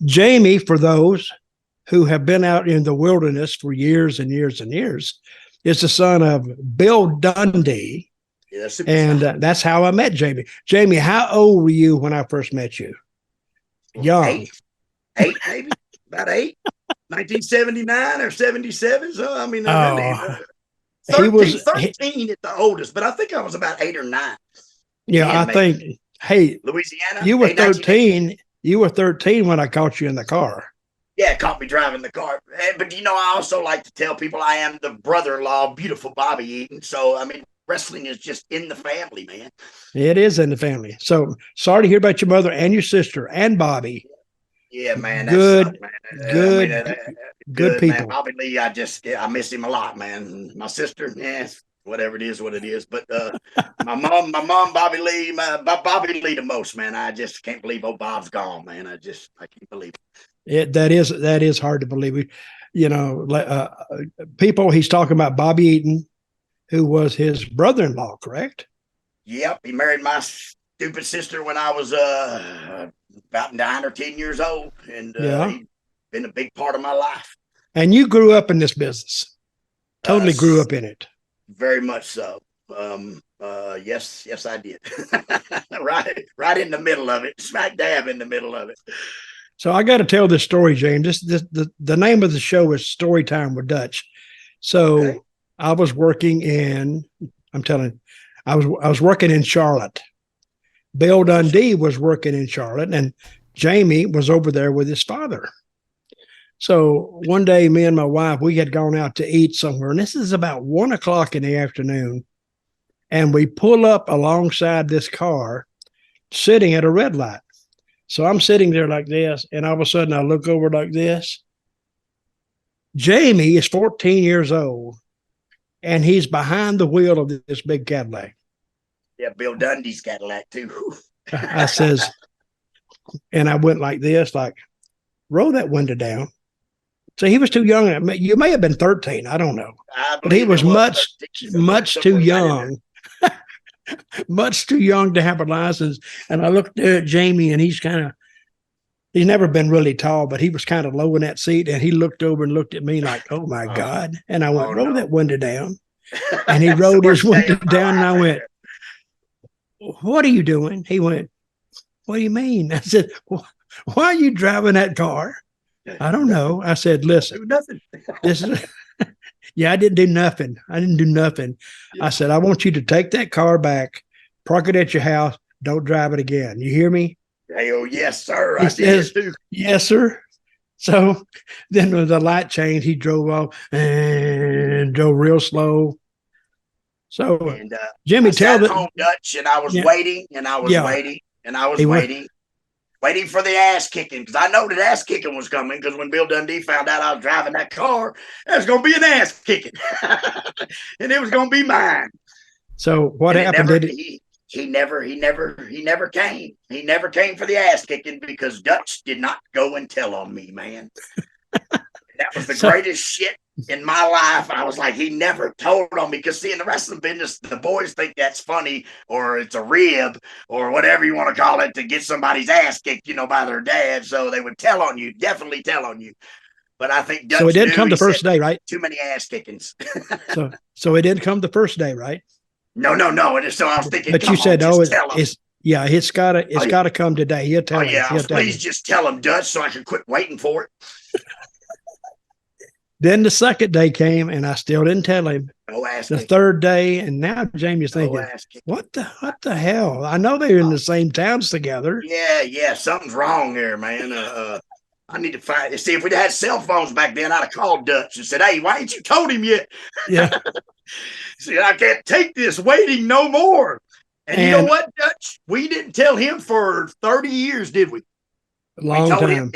Jamie, for those who have been out in the wilderness for years and years and years, is the son of Bill Dundee. Yeah, and that's how I met Jamie. Jamie, how old were you when I first met you? Young. Eight, maybe. About 8. 1979 or 77. So, I mean, really, 13 at the oldest, but I think I was about 8 or 9. Yeah, I think, hey, Louisiana. You were 13. You were 13 when I caught you in the car. Yeah, caught me driving the car. But, I also like to tell people I am the brother-in-law of beautiful Bobby Eaton. So, I mean, wrestling is just in the family, man. It is in the family. So, sorry to hear about your mother and your sister and Bobby. Yeah, man. Good people. Man. Bobby Lee, I miss him a lot, man. My sister, whatever it is, what it is. But my mom, Bobby Lee the most, man. I just can't believe old Bob's gone, man. I can't believe it. That is hard to believe. People, he's talking about Bobby Eaton, who was his brother-in-law, correct? Yep, he married my stupid sister when I was about 9 or 10 years old, and he's been a big part of my life. And you grew up in this business. Totally grew up in it. Very much so. Yes, I did. right in the middle of it, smack dab in the middle of it. So I got to tell this story, James. The name of the show is Story Time with Dutch. So I was working in, I was working in Charlotte. Bill Dundee was working in Charlotte, and Jamie was over there with his father. So one day, me and my wife, we had gone out to eat somewhere, and this is about 1 o'clock in the afternoon. And we pull up alongside this car sitting at a red light. So I'm sitting there like this, and all of a sudden I look over like this. Jamie is 14 years old, and he's behind the wheel of this big Cadillac. Yeah, Bill Dundee's Cadillac too. I says, and I went like this, like, roll that window down. So he was too young. You may have been 13. I don't know. But he was much too young. Much too young to have a license. And I looked at Jamie, and he's never been really tall, but he was kind of low in that seat. And he looked over and looked at me like, oh my God. And I went, roll that window down. And he rolled his window down, and I went, what are you doing? He went, what do you mean? I said, why are you driving that car? I don't know. I said, listen, this is, I didn't do nothing. I said, I want you to take that car back, park it at your house. Don't drive it again. You hear me? Oh, yes, sir. He says, yes, sir. So then when the light changed, he drove off and drove real slow. So Jimmy, tell the home Dutch, and I was waiting, and I was waiting, and I was waiting for the ass kicking, because I know that ass kicking was coming, because when Bill Dundee found out I was driving that car, there was going to be an ass kicking, and it was going to be mine. So what happened? He never came. He never came for the ass kicking, because Dutch did not go and tell on me, man. That was the greatest shit in my life. I was like, he never told on me, because see, in the wrestling business, the boys think that's funny, or it's a rib, or whatever you want to call it, to get somebody's ass kicked, by their dad. So they would tell on you, definitely tell on you. But I think Dutch, so it didn't come the first day, right? Too many ass kickings. so it didn't come the first day, right? No. So I was thinking, but you said, it's gotta come today. He'll tell him. Please just tell him, Dutch, so I can quit waiting for it. Then the second day came, and I still didn't tell him. The third day, and now Jamie's thinking, what the hell? I know they're in the same towns together. Yeah, something's wrong here, man. I need to find. See, if we'd had cell phones back then, I'd have called Dutch and said, "Hey, why ain't you told him yet?" Yeah. See, I can't take this waiting no more. And you know what, Dutch? We didn't tell him for 30 years, did we? Long time.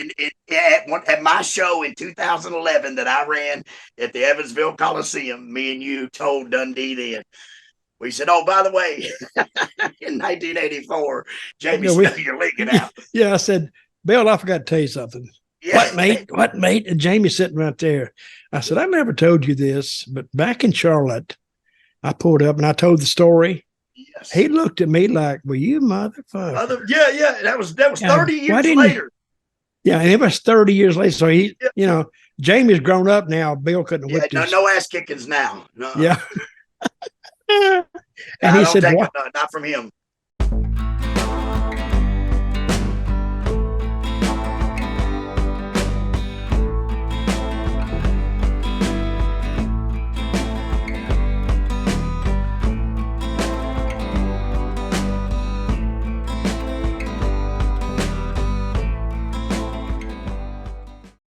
At my show in 2011 that I ran at the Evansville Coliseum, me and you told Dundee then. We said, oh, by the way, in 1984, Jamie stuck your leg out. Yeah, I said, Bill, I forgot to tell you something. Yeah. What, mate? And Jamie's sitting right there. I said, I never told you this, but back in Charlotte, I pulled up and I told the story. Yes. He looked at me like, well, you motherfucker. Yeah. That was 30 years later. Yeah, and it was 30 years later. So he, Jamie's grown up now. Bill couldn't have whipped him. No ass kickings now. No. Yeah. And he said, not from him.